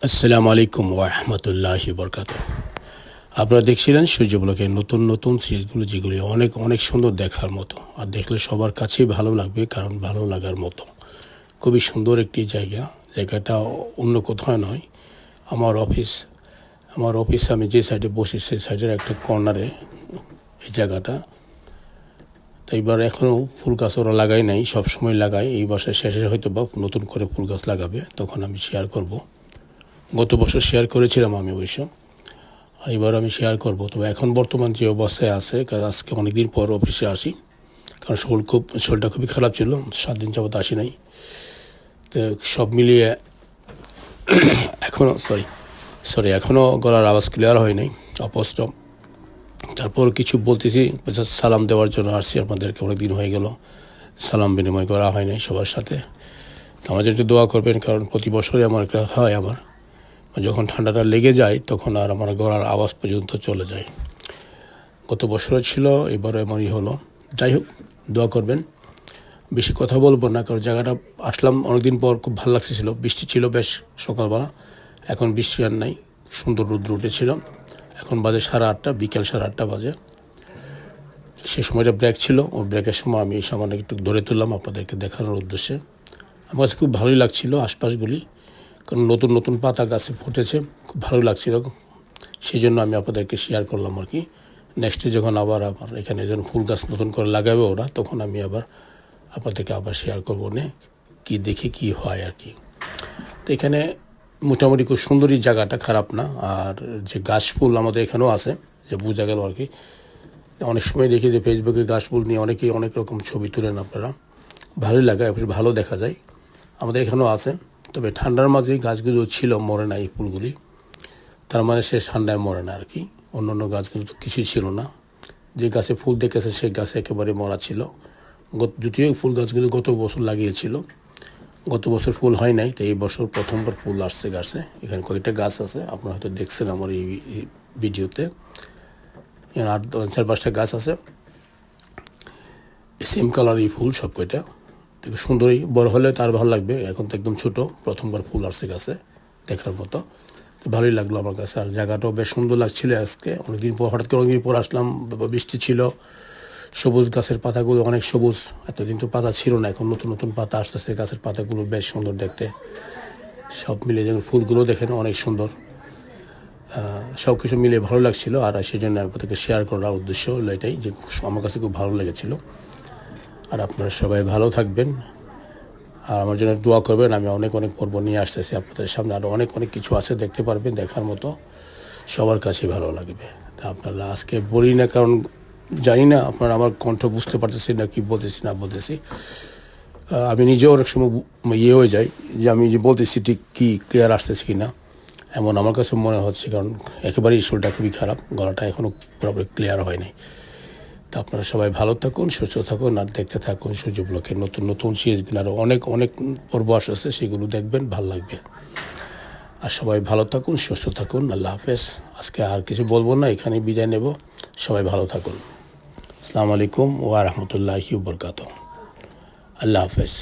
আসসালামু আলাইকুম ওয়া রাহমাতুল্লাহি ওয়া বারাকাতুহু। আপনারা দেখছিলেন সূর্য ব্লকের নতুন নতুন সিরিজগুলো, যেগুলি অনেক অনেক সুন্দর দেখার মতো, আর দেখলে সবার কাছেই ভালো লাগবে, কারণ ভালো লাগার মতো। খুবই সুন্দর একটি জায়গা। জায়গাটা অন্য কোথাও নয়, আমার অফিস আমি যে সাইডে বসি সেই সাইডের একটা কর্নারে এই জায়গাটা। তো এইবার এখনও ফুল গাছ ওরা লাগাই নাই, সবসময় লাগায়। এই বছর শেষে হয়তো বা নতুন করে ফুল গাছ লাগাবে, তখন আমি শেয়ার করব। গত বছর শেয়ার করেছিলাম আমি অবশ্য, আর এবার আমি শেয়ার করব। তবে এখন বর্তমান যে অবস্থায় আছে, কারণ আজকে অনেক দিন পর অফিসে আসি, কারণ শরীরটা খুবই খারাপ ছিল, 7 দিন যাবত আসি নাই। তো সব মিলিয়ে এখনও গলার আওয়াজ ক্লিয়ার হয় নাই, অস্পষ্ট। তারপর কিছু বলতেছি, সালাম দেওয়ার জন্য আসছি আপনাদেরকে। অনেক দিন হয়ে গেল সালাম বিনিময় করা হয় নাই সবার সাথে। তো আমার একটু দোয়া করবেন, কারণ প্রতি বছরই আমার একটা হয়, আমার যখন ঠান্ডাটা লেগে যায় তখন আর আমার গলার আওয়াজ পর্যন্ত চলে যায়। গত বছরও ছিল, এবারও এমনই হলো। যাই হোক, দোয়া করবেন। বেশি কথা বলবো না, কারণ জায়গাটা আসলাম অনেকদিন পর, খুব ভালো লাগতেছিল। বৃষ্টি ছিল বেশ সকালবেলা, এখন বৃষ্টি আর নাই, সুন্দর রৌদ্র উঠেছিল। এখন বাজে 8:30, বিকেল 8:30 বাজে। সে সময়টা ব্রেক ছিল, ওই ব্রেকের সময় আমি সামান্য একটু ধরে তুললাম আপনাদেরকে দেখানোর উদ্দেশ্যে। আমার কাছে খুব ভালোই লাগছিল আশপাশগুলি, কারণ নতুন নতুন পাতা গাছে ফুটেছে, খুব ভালো লাগছিল। সেই জন্য আমি আপনাদেরকে শেয়ার করলাম আর কি। নেক্সটে যখন আবার এখানে যখন ফুল গাছ নতুন করে লাগাবে ওরা, তখন আমি আবার আপনাদেরকে শেয়ার করবো না, কি দেখে কি হয় আর কি। তো এখানে মোটামুটি খুব সুন্দরই জায়গাটা, খারাপ না। আর যে গাছ ফুল আমাদের এখানেও আছে, যে বোঝা গেল আর কি। অনেক সময় দেখি যে ফেসবুকে গাছ ফুল নিয়ে অনেকেই অনেক রকম ছবি তুলেন আপনারা, ভালোই লাগে, ভালো দেখা যায়। আমাদের এখানেও আছে। তবে ঠান্ডার মাঝে গাছগুলো ছিল, মরে না এই ফুলগুলি, তার মানে সে ঠান্ডায় মরে না আর কি। অন্য অন্য গাছগুলো তো কিছুই ছিল না। যে গাছে ফুল দেখেছে সেই গাছে একেবারে মরা ছিল। যদিও ফুল গাছগুলো গত বছর লাগিয়েছিল, গত বছর ফুল হয় নাই, তো এই বছর প্রথমবার ফুল আসছে গাছে। এখানে কয়েকটা গাছ আছে, আপনারা হয়তো দেখছেন আমার এই ভিডিওতে। এখানে 4-5টা গাছ আছে, সেম কালারই ফুল সব কয়টা। দেখে সুন্দরই, বড় হলে তার ভালো লাগবে। এখন তো একদম ছোট, প্রথমবার ফুল আসছে গাছে, দেখার মতো। ভালোই লাগলো আমার কাছে। আর জায়গাটাও বেশ সুন্দর লাগছিল আজকে। হঠাৎ করে অনেকদিন পর আসলাম, বৃষ্টি ছিল, সবুজ গাছের পাতাগুলো অনেক সবুজ। এতদিন তো পাতা ছিল না, এখন নতুন নতুন পাতা আসতেছে, গাছের পাতাগুলো বেশ সুন্দর দেখতে। সব মিলে যেমন ফুলগুলো দেখেন অনেক সুন্দর, সব কিছু মিলে ভালো লাগছিল। আর সেই জন্য আপনাদেরকে শেয়ার করার উদ্দেশ্য হলো এটাই, যে আমার কাছে খুব ভালো লেগেছিল। আর আপনারা সবাই ভালো থাকবেন, আর আমার জন্য দোয়া করবেন। আমি অনেক অনেক পর্ব নিয়ে আসতেছি আপনাদের সামনে, আরও অনেক অনেক কিছু আছে, দেখতে পারবেন, দেখার মতো, সবার কাছেই ভালো লাগবে। তা আপনারা আজকে বলি না, কারণ জানি না আপনারা আমার কণ্ঠ বুঝতে পারতেছি না, কি বলতেছি না বলতেছি। আমি নিজেও অনেক সময় হয়ে যাই, যে আমি যে বলতেছি ঠিক কি ক্লিয়ার আসতেছি কি না, এমন আমার কাছে মনে হচ্ছে। কারণ একেবারেই শরীরটা খুবই খারাপ, গলাটা এখনও পুরোপুরি ক্লিয়ার হয় নাই। তা আপনারা সবাই ভালো থাকুন, সুস্থ থাকুন, আর দেখতে থাকুন সূর্য ব্লকের নতুন নতুন সিরিজগুলো। আরও অনেক অনেক পর্ব আসছে, সেগুলো দেখবেন, ভালো লাগবে। আর সবাই ভালো থাকুন, সুস্থ থাকুন। আল্লাহ হাফেজ। আজকে আর কিছু বলবো না, এখানেই বিদায় নেব। সবাই ভালো থাকুন। আসসালামু আলাইকুম ওয়া রাহমাতুল্লাহি ওয়া বারাকাতুহু। আল্লাহ হাফেজ।